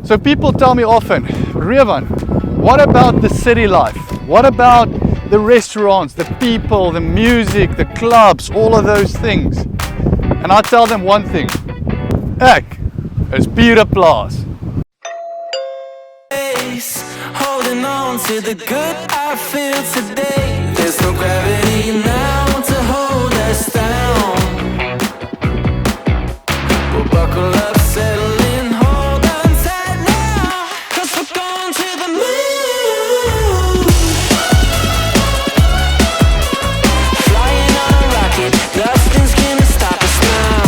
So people tell me often, Rhevan, what about the city life? What about the restaurants, the people, the music, the clubs, all of those things? And I tell them one thing, ek is pure plaas. Holding on to the good I feel today. There's no gravity now to hold us down. We'll buckle up, settle in, hold on tight now, 'cause we're going to the moon. Flying on a rocket, nothing's gonna stop us now.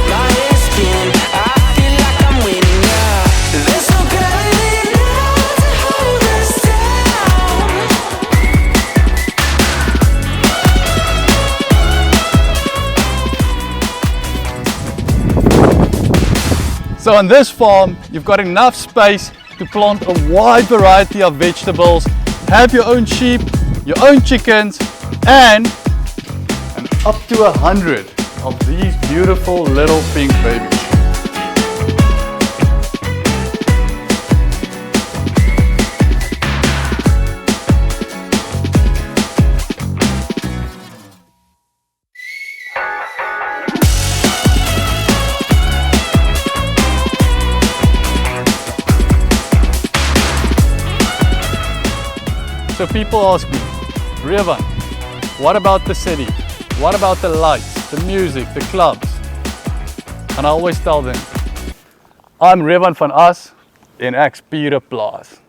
My head's spinning, I feel like I'm winning now. There's no gravity now to hold us down. So on this farm, you've got enough space to plant a wide variety of vegetables, have your own sheep, your own chickens, and up to 100 of these beautiful little pink babies. So people ask me, Rhevan, what about the city? What about the lights, the music, the clubs? And I always tell them, I'm Rhevan Van As en ek's pure plaas.